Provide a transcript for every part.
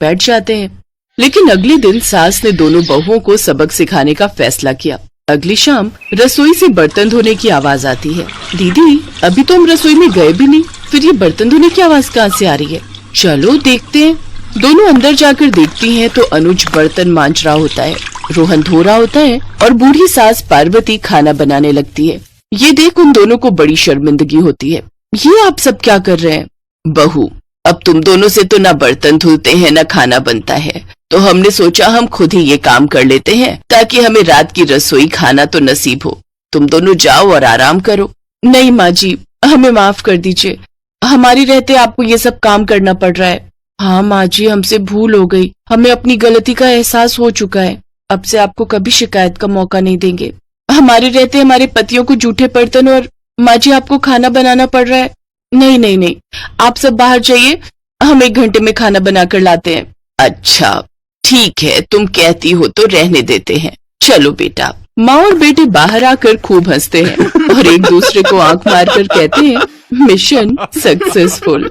बैठ जाते हैं। लेकिन अगले दिन सास ने दोनों बहुओं को सबक सिखाने का फैसला किया। अगली शाम रसोई से बर्तन धोने की आवाज आती है। दीदी, अभी तो हम रसोई में गए भी नहीं, फिर ये बर्तन धोने की आवाज कहाँ से आ रही है? चलो देखते हैं। दोनों अंदर जाकर देखती हैं तो अनुज बर्तन मांज रहा होता है, रोहन धो रहा होता है और बूढ़ी सास पार्वती खाना बनाने लगती है। ये देख उन दोनों को बड़ी शर्मिंदगी होती है। ये आप सब क्या कर रहे हैं? बहू, अब तुम दोनों से तो ना बर्तन धुलते हैं ना खाना बनता है, तो हमने सोचा हम खुद ही ये काम कर लेते हैं ताकि हमें रात की रसोई खाना तो नसीब हो। तुम दोनों जाओ और आराम करो। नहीं माँ जी, हमें माफ कर दीजिए, हमारी रहते आपको ये सब काम करना पड़ रहा है। हाँ माँ जी, हमसे भूल हो गई, हमें अपनी गलती का एहसास हो चुका है। अब से आपको कभी शिकायत का मौका नहीं देंगे। हमारे रहते हमारे पतियों को जूठे बर्तन और माँ जी आपको खाना बनाना पड़ रहा है। नहीं नहीं नहीं, आप सब बाहर जाइए, हम 1 घंटे में खाना बनाकर लाते हैं। अच्छा ठीक है, तुम कहती हो तो रहने देते हैं। चलो बेटा। माँ और बेटे बाहर आकर खूब हंसते हैं और एक दूसरे को आंख मारकर कहते हैं, मिशन सक्सेसफुल।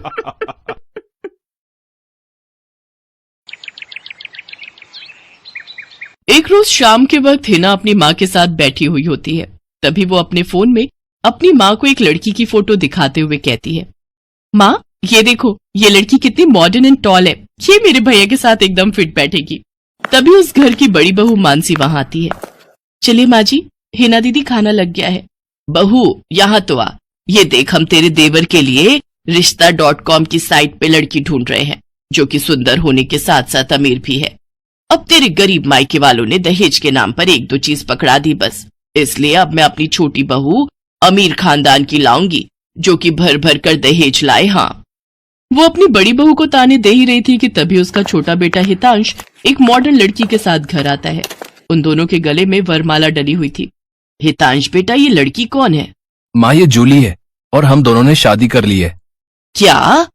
एक रोज शाम के वक्त हिना अपनी माँ के साथ बैठी हुई होती है। तभी वो अपने फोन में अपनी माँ को एक लड़की की फोटो दिखाते हुए कहती है, माँ ये देखो, ये लड़की कितनी मॉडर्न एंड टॉल है, ये मेरे भैया के साथ एकदम फिट बैठेगी। तभी उस घर की बड़ी बहू मानसी वहां आती है। चलिए माँ जी, हिना दीदी खाना लग गया है। बहू यहाँ तो आ, ये देख हम तेरे देवर के लिए रिश्ता.com की साइट पे लड़की ढूंढ रहे हैं जो कि सुंदर होने के साथ साथ अमीर भी है। अब तेरे गरीब मायके वालों ने दहेज के नाम पर 1-2 चीज पकड़ा दी बस, इसलिए अब मैं अपनी छोटी बहू अमीर खानदान की लाऊंगी जो कि भर भर कर दहेज लाए। हाँ, वो अपनी बड़ी बहू को ताने दे ही रही थी कि तभी उसका छोटा बेटा हितांश एक मॉडर्न लड़की के साथ घर आता है। उन दोनों के गले में वरमाला डली हुई थी। हितांश बेटा, ये लड़की कौन है? माँ ये जूली है और हम दोनों ने शादी कर ली है। क्या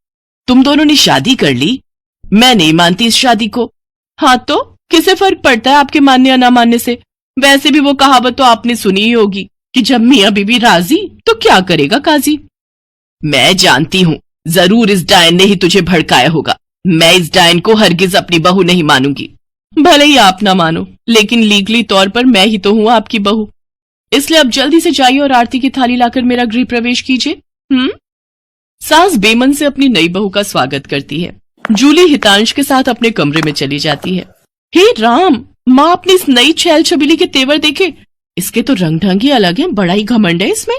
तुम दोनों ने शादी कर ली? मैं नहीं मानती इस शादी को। हाँ तो किसे फर्क पड़ता है आपके मानने या ना मानने से? वैसे भी वो कहावत तो आपने सुनी ही होगी कि जब मियाँ बीबी राजी तो क्या करेगा काजी। मैं जानती हूँ, जरूर इस डायन ने ही तुझे भड़काया होगा। मैं इस डायन को हरगिज अपनी बहू नहीं मानूंगी। भले ही आप ना मानो, लेकिन लीगली तौर पर मैं ही तो हूँ आपकी बहू। इसलिए अब जल्दी से जाइए और आरती की थाली लाकर मेरा गृह प्रवेश कीजिए। सास बेमन से अपनी नई बहू का स्वागत करती है। जूली हितांश के साथ अपने कमरे में चली जाती है। हे राम, माँ अपनी इस नई छैल छबीली के तेवर देखे, इसके तो रंग ढंग ही अलग है, बड़ा ही घमंड है इसमें।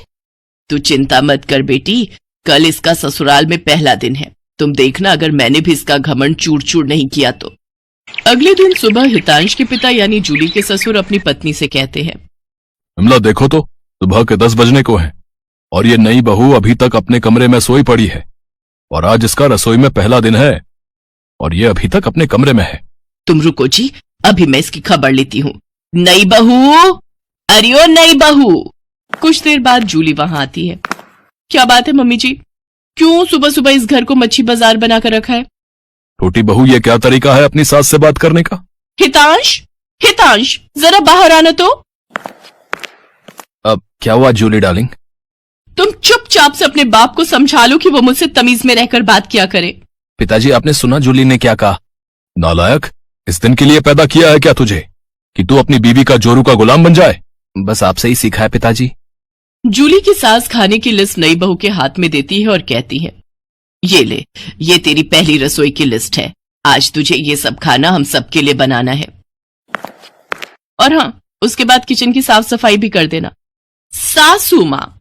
तू चिंता मत कर बेटी, कल इसका ससुराल में पहला दिन है, तुम देखना अगर मैंने भी इसका घमंड चूर चूर नहीं किया तो। अगले दिन सुबह हितांश के पिता यानी जूली के ससुर अपनी पत्नी से कहते हैं, विमला देखो तो, सुबह के 10 बजने को है और ये नई बहू अभी तक अपने कमरे में सोई पड़ी है और आज इसका रसोई में पहला दिन है और ये अभी तक अपने कमरे में है। तुम रुको जी, अभी मैं इसकी खबर लेती हूँ। नई बहू, अरे ओ नई बहू। कुछ देर बाद जूली वहां आती है। क्या बात है मम्मी जी, क्यों सुबह सुबह इस घर को मच्छी बाजार बनाकर रखा है? छोटी बहू, ये क्या तरीका है अपनी सास से बात करने का? हितांश, हितांश जरा बाहर आना तो। अब क्या हुआ जूली डार्लिंग? तुम चुपचाप से अपने बाप को समझा लो कि वो मुझसे तमीज में रहकर बात किया करे। पिताजी, आपने सुना जूली ने क्या कहा? नालायक, इस दिन के लिए पैदा किया है क्या तुझे कि तू अपनी बीवी का जोरू का गुलाम बन जाए? बस आपसे ही सीखा है पिताजी। जूली की सास खाने की लिस्ट नई बहू के हाथ में देती है और कहती है, ये ले, ये तेरी पहली रसोई की लिस्ट है। आज तुझे ये सब खाना हम सबके लिए बनाना है। और हाँ, उसके बाद किचन की साफ सफाई भी कर देना। सासू माँ,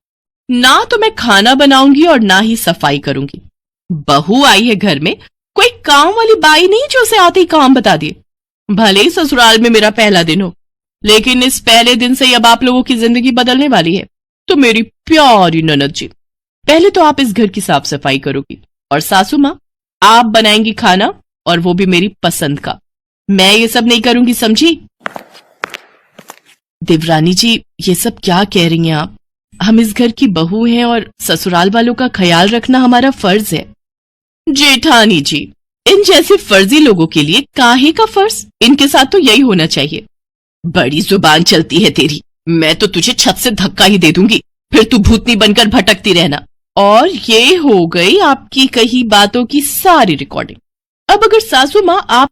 ना तो मैं खाना बनाऊंगी और ना ही सफाई करूंगी। बहू आई है घर में, कोई काम वाली बाई नहीं जो उसे आते ही काम बता दिए। भले ही ससुराल में मेरा पहला दिन हो, लेकिन इस पहले दिन से अब आप लोगों की जिंदगी बदलने वाली है। तो मेरी प्यारी ननद जी, पहले तो आप इस घर की साफ सफाई करोगी और सासू माँ आप बनाएंगी खाना, और वो भी मेरी पसंद का। मैं ये सब नहीं करूंगी, समझी? देवरानी जी, ये सब क्या कह रही हैं आप? हम इस घर की बहू हैं और ससुराल वालों का ख्याल रखना हमारा फर्ज है। जेठानी जी, इन जैसे फर्जी लोगों के लिए काहे का फर्ज? इनके साथ तो यही होना चाहिए। बड़ी जुबान चलती है तेरी, मैं तो तुझे छत से धक्का ही दे दूंगी, फिर तू भूतनी बनकर भटकती रहना। और ये हो गई आपकी कही बातों की सारी रिकॉर्डिंग। अब अगर सासू माँ आप